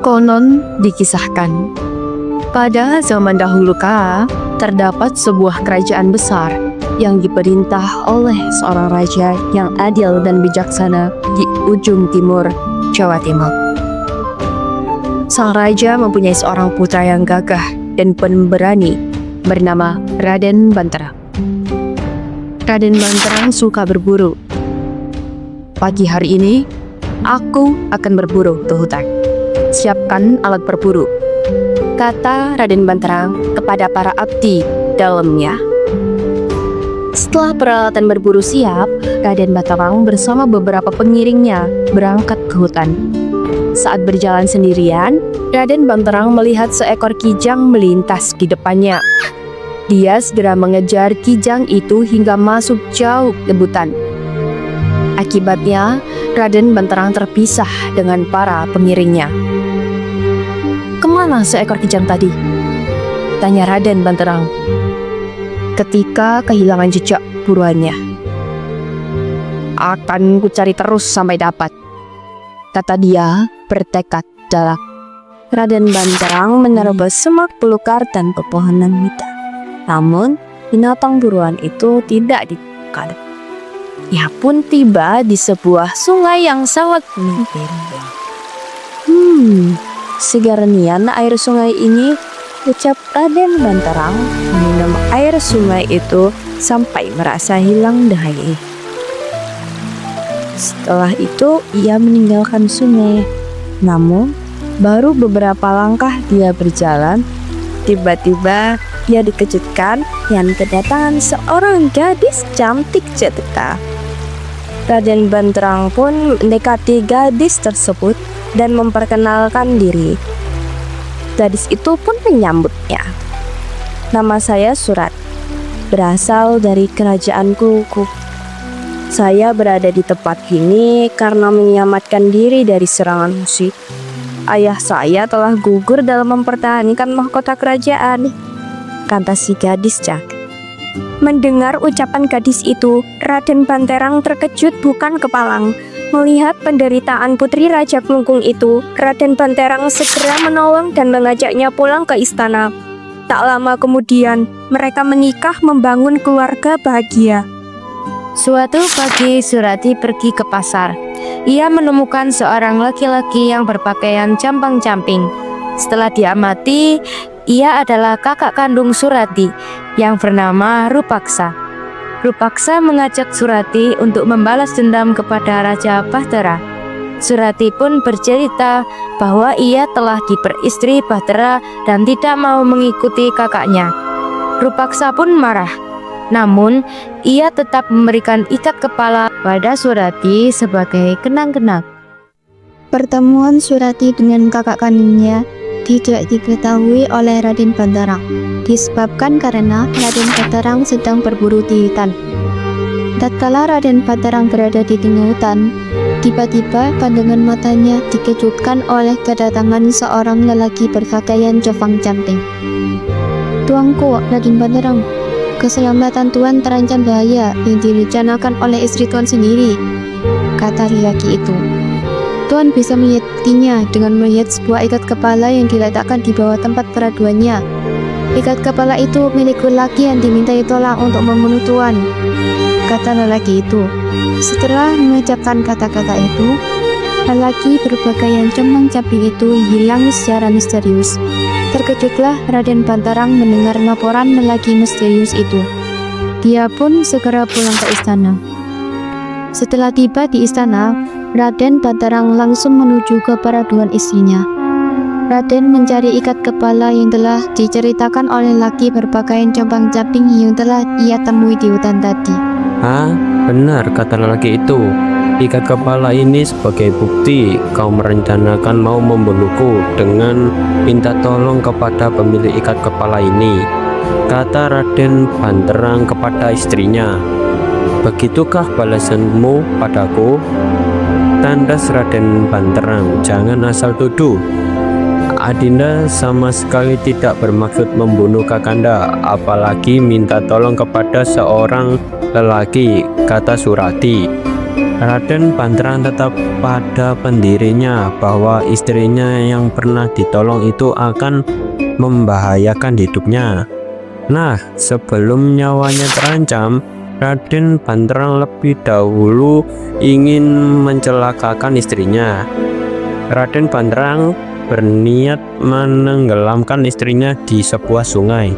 Konon dikisahkan, pada zaman dahulu kala terdapat sebuah kerajaan besar yang diperintah oleh seorang raja yang adil dan bijaksana di ujung timur Jawa Timur. Sang raja mempunyai seorang putra yang gagah dan pemberani bernama Raden Banterang. Raden Banterang suka berburu. Pagi hari ini, aku akan berburu ke hutan. Siapkan alat berburu, kata Raden Banterang kepada para abdi dalamnya. Setelah peralatan berburu siap, Raden Banterang bersama beberapa pengiringnya berangkat ke hutan. Saat berjalan sendirian, Raden Banterang melihat seekor kijang melintas di depannya. Dia segera mengejar kijang itu hingga masuk jauh ke hutan. Akibatnya, Raden Banterang terpisah dengan para pengiringnya. "Kemana seekor kijang tadi?" tanya Raden Banterang ketika kehilangan jejak buruannya. "Akan kucari terus sampai dapat," kata dia bertekad dalam. Raden Banterang menerobos semak belukar dan pepohonan muda. Namun, binatang buruan itu tidak ditemukan. Ia pun tiba di sebuah sungai yang sangat menyeberang. Segar nian air sungai ini, ucap Raden Banterang, minum air sungai itu sampai merasa hilang dahai. Setelah itu, ia meninggalkan sungai. Namun, baru beberapa langkah dia berjalan, tiba-tiba ia dikejutkan dengan kedatangan seorang gadis cantik jelita. Raden Banterang pun mendekati gadis tersebut dan memperkenalkan diri. Gadis itu pun menyambutnya. "Nama saya Surat, berasal dari kerajaan Kuku. Saya berada di tempat ini karena menyelamatkan diri dari serangan musuh. Ayah saya telah gugur dalam mempertahankan mahkota kerajaan," kata si gadis cantik. Mendengar ucapan gadis itu, Raden Banterang terkejut bukan kepalang. Melihat penderitaan putri Raja Klungkung itu, Raden Banterang segera menolong dan mengajaknya pulang ke istana. Tak lama kemudian, mereka menikah membangun keluarga bahagia. Suatu pagi, Surati pergi ke pasar. Ia menemukan seorang laki-laki yang berpakaian campang-camping. Setelah diamati, ia adalah kakak kandung Surati yang bernama Rupaksa. Rupaksa mengajak Surati untuk membalas dendam kepada Raja Bahtara. Surati pun bercerita bahwa ia telah diperistri Bahtara dan tidak mau mengikuti kakaknya. Rupaksa pun marah. Namun, ia tetap memberikan ikat kepala pada Surati sebagai kenang-kenang. Pertemuan Surati dengan kakak kandungnya tidak diketahui oleh Raden Banterang, disebabkan karena Raden Banterang sedang berburu di hutan. Tatkala Raden Banterang berada di tengah hutan, tiba-tiba pandangan matanya dikejutkan oleh kedatangan seorang lelaki berpakaian campang-camping. "Tuanku, Raden Banterang, keselamatan Tuan terancam bahaya yang direncanakan oleh istri Tuan sendiri," kata lelaki itu. "Tuan bisa melihatnya dengan melihat sebuah ikat kepala yang diletakkan di bawah tempat peraduannya. Ikat kepala itu milik lelaki yang dimintai tolong untuk membunuh Tuan," kata lelaki itu. Setelah mengucapkan kata-kata itu, lelaki berpakaian campang-camping itu hilang secara misterius. Terkejutlah Raden Banterang mendengar laporan lelaki misterius itu. Dia pun segera pulang ke istana. Setelah tiba di istana, Raden Banterang langsung menuju ke peraduan istrinya. Raden mencari ikat kepala yang telah diceritakan oleh laki berpakaian campang-camping yang telah ia temui di hutan tadi. Benar kata lelaki itu. Ikat kepala ini sebagai bukti kau merencanakan mau membunuhku dengan minta tolong kepada pemilik ikat kepala ini, kata Raden Banterang kepada istrinya. "Begitukah balasanmu padaku?" Tandas Raden Banterang, "Jangan asal tuduh. Adinda sama sekali tidak bermaksud membunuh Kakanda, apalagi minta tolong kepada seorang lelaki," kata Surati. Raden Banterang tetap pada pendirinya bahwa istrinya yang pernah ditolong itu akan membahayakan hidupnya. Nah, sebelum nyawanya terancam, Raden Banterang lebih dahulu ingin mencelakakan istrinya. Raden Banterang berniat menenggelamkan istrinya di sebuah sungai.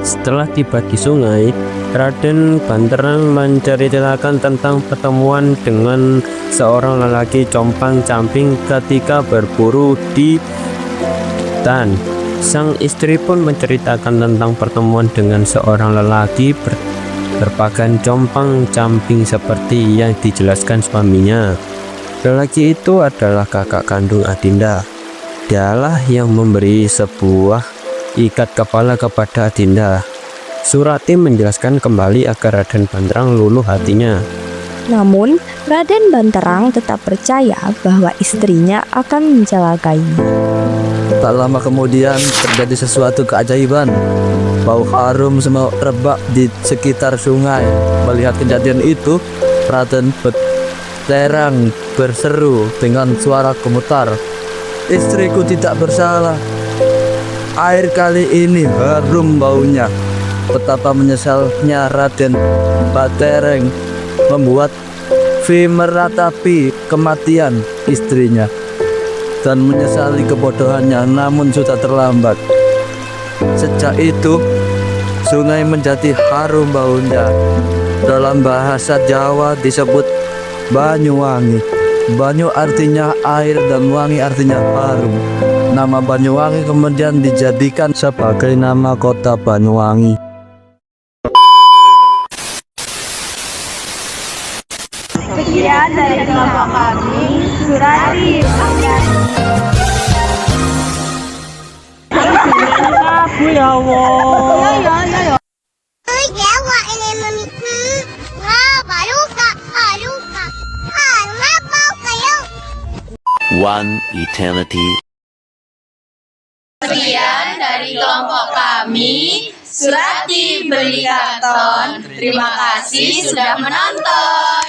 Setelah tiba di sungai, Raden Banterang menceritakan tentang pertemuan dengan seorang lelaki compang-camping ketika berburu di hutan. Sang istri pun menceritakan tentang pertemuan dengan seorang lelaki berpakaian compang-camping seperti yang dijelaskan suaminya. Lelaki itu adalah kakak kandung Adinda. Dialah yang memberi sebuah ikat kepala kepada Adinda. Surati menjelaskan kembali agar Raden Banterang luluh hatinya. Namun, Raden Banterang tetap percaya bahwa istrinya akan mencelakainya. Tak lama kemudian terjadi sesuatu keajaiban. Bau harum merebak di sekitar sungai. Melihat kejadian itu, Raden Banterang berseru dengan suara gemetar, "Istriku tidak bersalah. Air kali ini harum baunya." Betapa menyesalnya Raden Banterang membuat Vi meratapi kematian istrinya dan menyesali kebodohannya, namun sudah terlambat. Sejak itu, sungai menjadi harum baunya. Dalam bahasa Jawa disebut Banyuwangi. Banyu artinya air dan wangi artinya harum. Nama Banyuwangi kemudian dijadikan sebagai nama kota Banyuwangi. Sekian dari kelompok kami, Surati. One eternity. Sekian dari kelompok kami, Surati Beli Karton. Terima kasih sudah menonton.